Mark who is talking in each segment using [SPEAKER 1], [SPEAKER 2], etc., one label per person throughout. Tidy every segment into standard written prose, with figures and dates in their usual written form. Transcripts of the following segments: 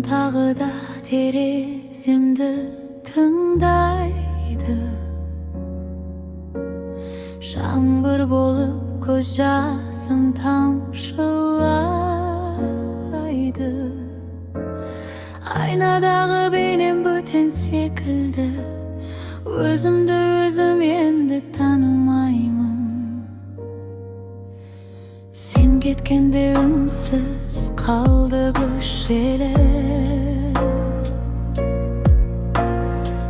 [SPEAKER 1] tagı da terezimdi tыңдайды. Жаңбыр болып көз жасым тамшылайды. Aynaдағы бейнем бөтен секілді, өзімді өзім енді танымаймын. Sen кеткенде үнсіз қалды көшелер,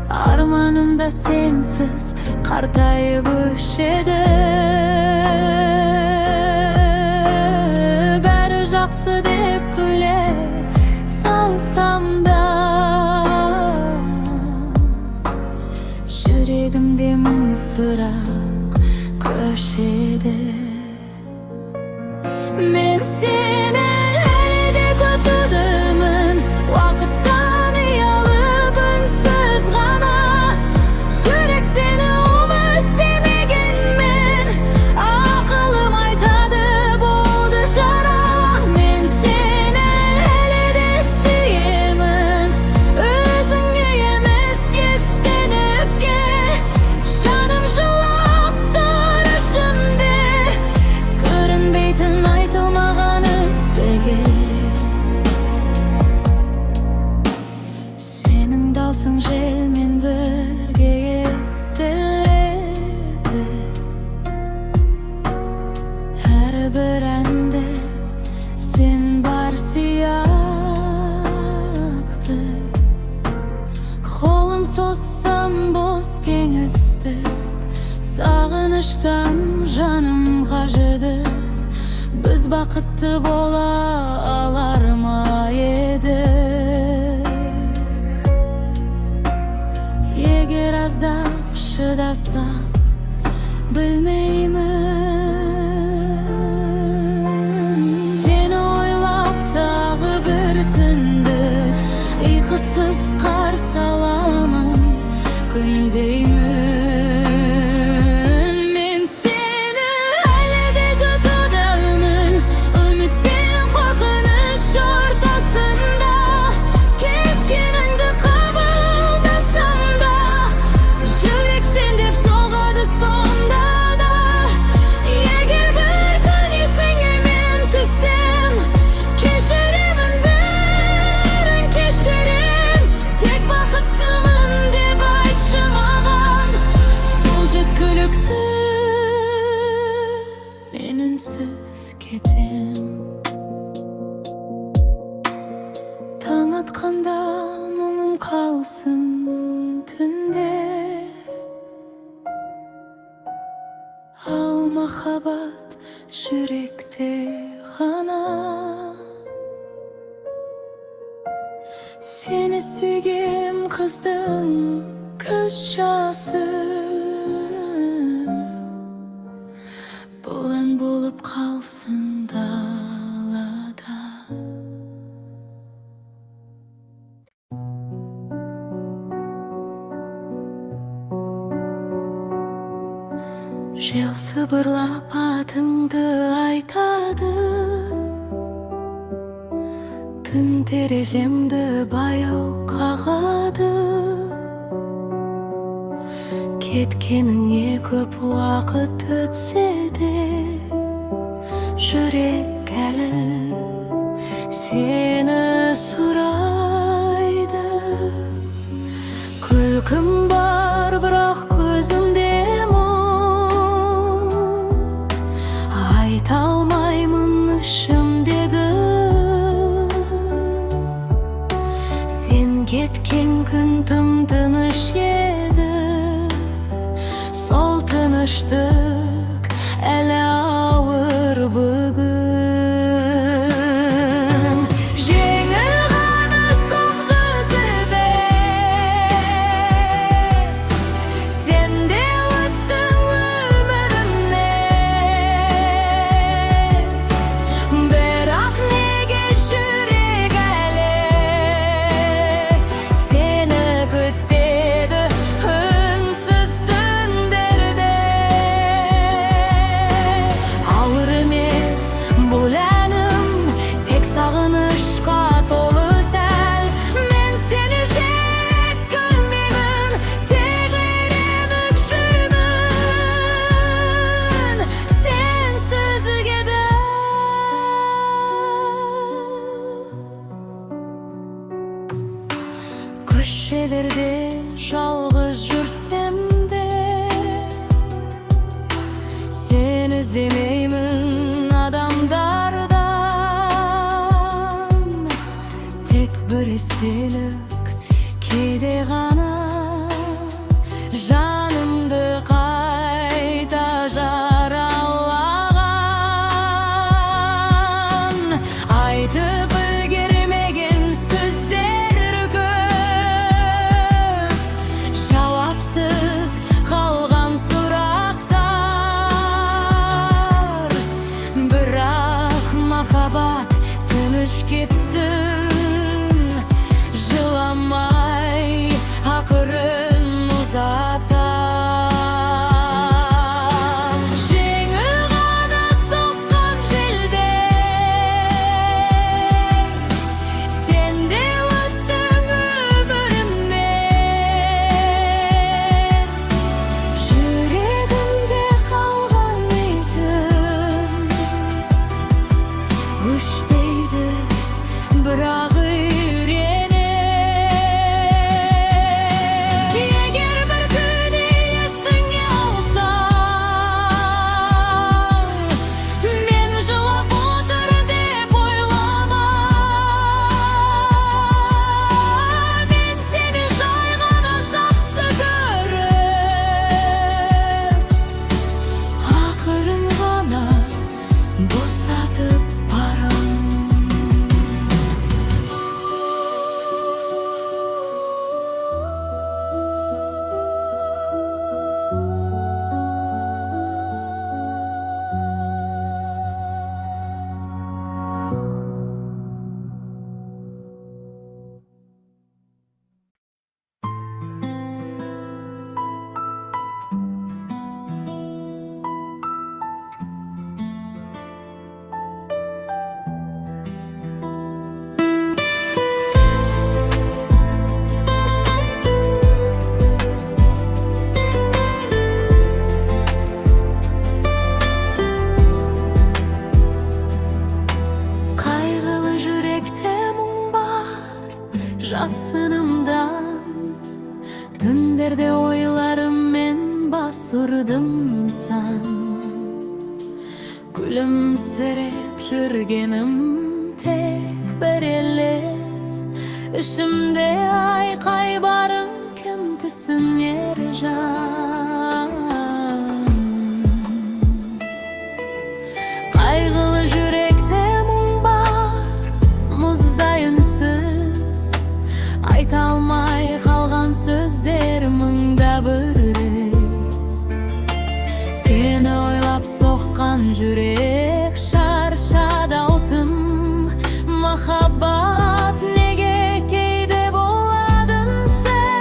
[SPEAKER 1] арманымда сенсіз қартайып өшеді. Бәрі жақсы деп күле салсам да, жүрегімде мың сұрақ көшеді. Men seni әлі де күтудімін, уақыттан ұялып үнсіз ғана. Жүрек сені үміттемегенмен, ақылым айтады болды жара. Мен сені әлі де сүйемін, өзіңе емес естеніпке. Жаным жылап тұр ішімде, көрінбейтін айтылмаған өтпеге. Senin даусың желмен бірге естіледі, әрбір әнде сен бар сияқты. Қолым созсам бос кеңістік, сағыныштан жаным қажыды. Біз бақытты бола алар ма еді, егер аздап шыдасақ, білмеймін. Сені ойлап тағы бір түнді ұйқысыз қарсы аламын, күндеймін. Men ünsüz кетем, таң атқанда мұңым қалсын түнде. Ал махаббат жүректе ғана, сені сүйгем қыздың көз жасы. Бұл ән болып қалсын далада. Жел сыбырлап атыңды айтады, түн тереземді баяу қағады. Кеткеніңе көп уақыт өтсе де, жүрек әлі сені сұрайды. Күлкім бар, бірақ көзімде мұң, айта алмаймын ішімдегі. Сен кеткен күн тым тыныш еді, сол тыныштық әлі ауыр бүгін. Жеңіл ғана соңғы жібек, сен де өттің өмірімнен. Бірақ неге жүрек әлі сені күтеді үнсіз түндерде. Кейде жалғыз жүрсем де сен іздемеймін адамдардан. Тек бір естелік кейде ғана жанымды қайта жаралаған. Айтып үлгермеген сөздер көп, жауапсыз қалған сұрақтар. Бірақ махаббат тыныш кетсін, жыламай ақырын ұзатам. Жеңіл ғана соққан желде сен де өттің өмірімнен. Жүрегімде қалған ізім өшпейді, бірақ жасынымдан түндерде ойларыммен басырдымсан. Күлімсіреп жүргенім тек бір елес, ішімде айқай барың кім түсінер жан. Қайғылы жүректе мұң бар, мұздай үнсіз, айта алмай қалған сөздер мыңда бір із. Сені ойлап соққан жүрек шаршады алтын. Махаббат неге кейде боладың сен?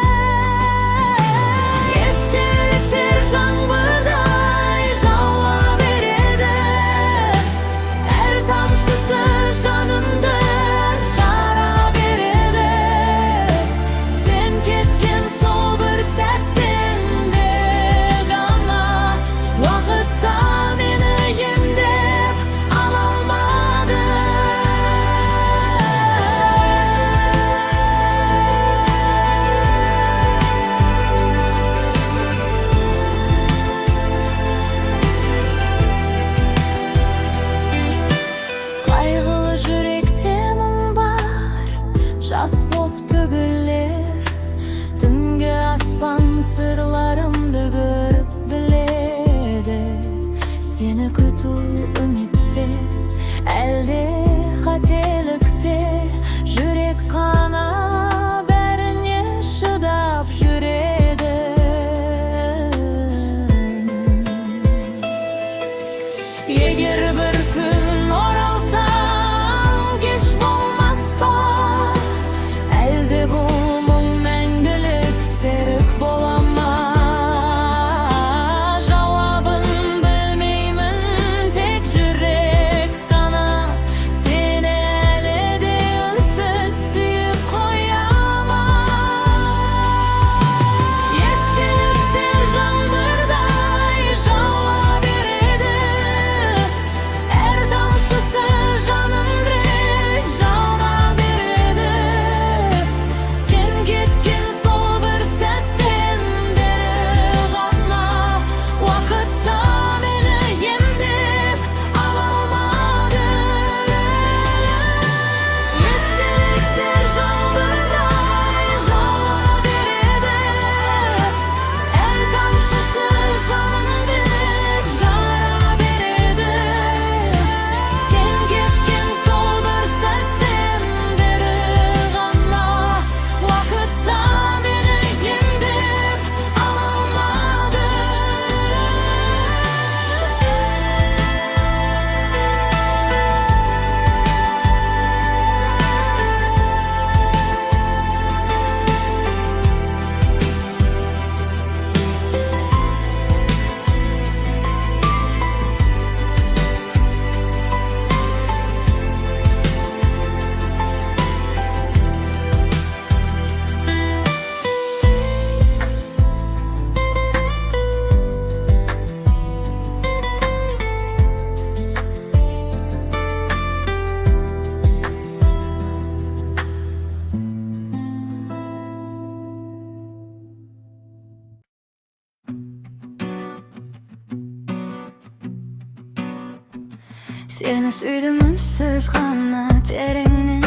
[SPEAKER 1] Seni süydüm ünsüz gana terеңнен.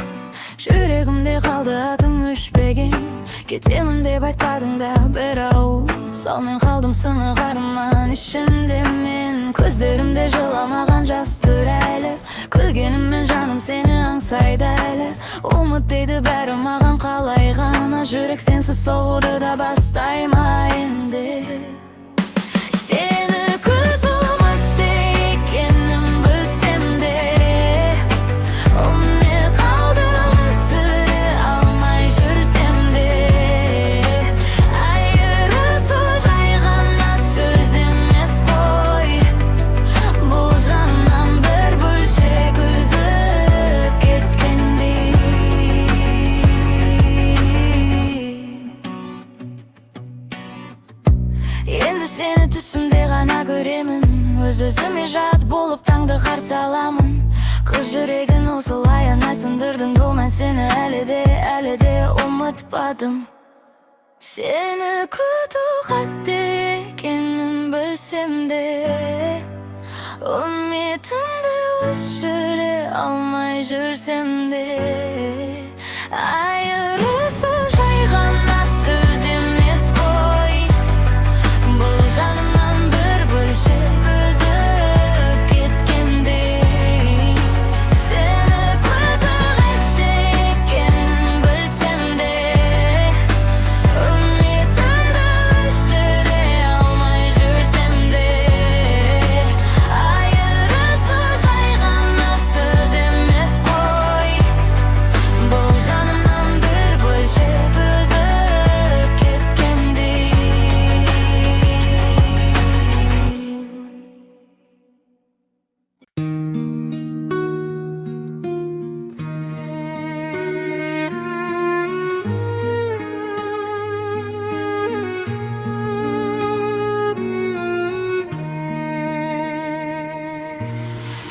[SPEAKER 1] Жүрегімде қалды атың өшпеген. Кетемін деп айтпадың да бір ауыз. Ал мен қалдым сынық арман ішімде мен. Көздерімде жыламаған жастыр әлі. Күлгеніммен жаным сені аңсайды әлі. Ұмыт дейді бәрі маған қалай ғана. Жүрек сенсіз соғуды да бастай ма енді? Енді сені түсімде ғана көремін. Өз-өзіме жат болып таңды қарсы аламын. Қыз жүрегін осылай оңай сындырдың. Жо, мен сені әлі де ұмытпадым. Сені күту қатты екенін білсем де, үмітімді өшіре алмай жүрсем де, айырысу жай ғана сөз емес қой. Бұл жанымнан бір бөлшек үзіп кеткендей. Сені күту қатты екенін білсем де, үмітімді өшіре алмай жүрсем де, айырысу жай ғана сөз емес қой. Бұл жанымнан бір бөлшек үзіп кеткендей.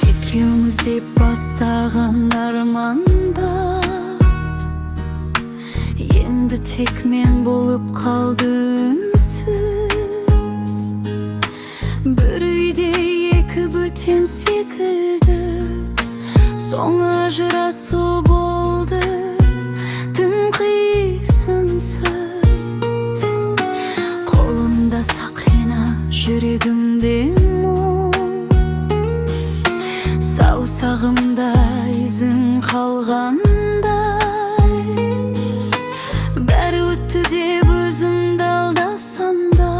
[SPEAKER 1] Екеуміз деп бастаған арманда енді тек мен болып қалды үнсіз. Бір үйде екі бөтен секілді, соңы ажырасу болды тым қисынсыз. Қолымда сақина, жүрегімде саусағымда ізің қалғандай. Бәрі өтті деп өзімді алдасам да,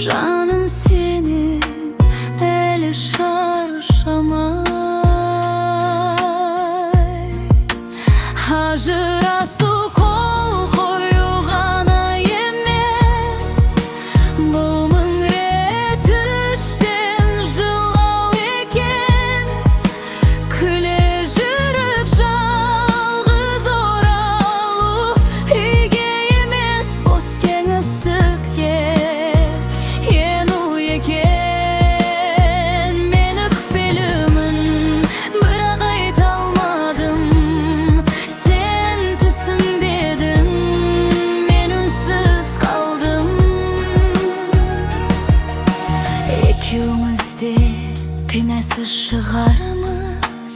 [SPEAKER 1] жаным сені әлі шаршамай. Ажырасу қол қою ғана емес, бұл мың рет іштен жылау екен. Күле жүріп жалғыз оралу үйге емес, бос кеңістікке ену екен. Мен өкпелімін, бірақ айта алмадым. Сен түсінбедің, мен үнсіз қалдым. Екеуміз де күнәсіз шығармыз,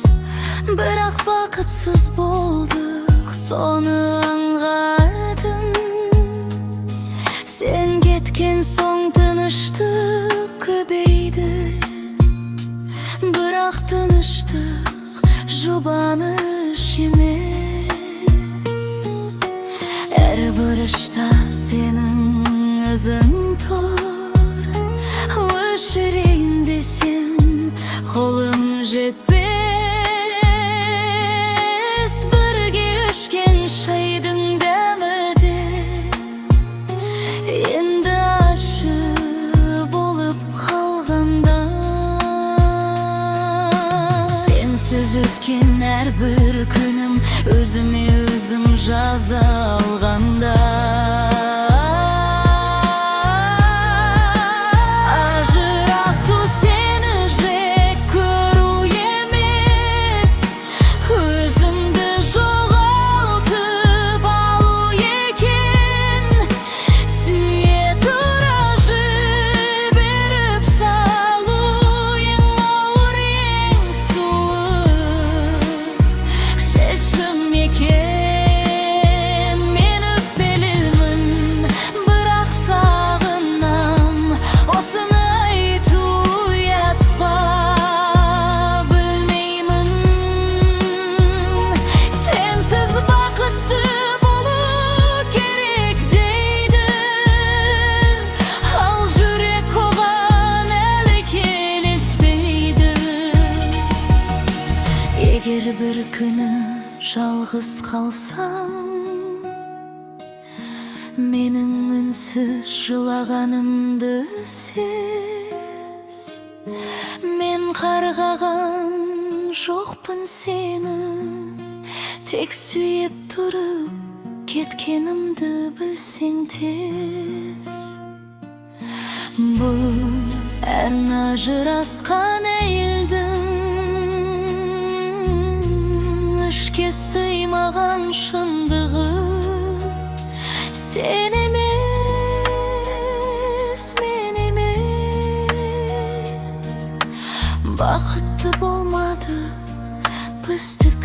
[SPEAKER 1] бірақ бақытсыз болдық, соны аңғардым. Сен кеткен соң тыныштық көбейді, бірақ тыныштық жұбаныш емес. Әр бұрышта сенің ізің тұр, өшірейін десем қолым жетпес. Бірге ішкен шайдың дәмі де енді ащы болып қалғанда. Сенсіз өткен әрбір күнім өзіме өзім жаза алғанда. Ажырасу сені жек көру емес, өзімді жоғалтып алу екен. Сүйе тұра жіберіп салу ең ауыр жалғыз қалсам, менің үнсіз жылағанымды сез. Мен қарғаған жоқпын сені, тек сүйіп тұрып кеткенімді білсең тез. Бұл ән ажырасқан әйелдің ішке сыймаған шындығы. Sen емес, men емес, бақытты болмады біздік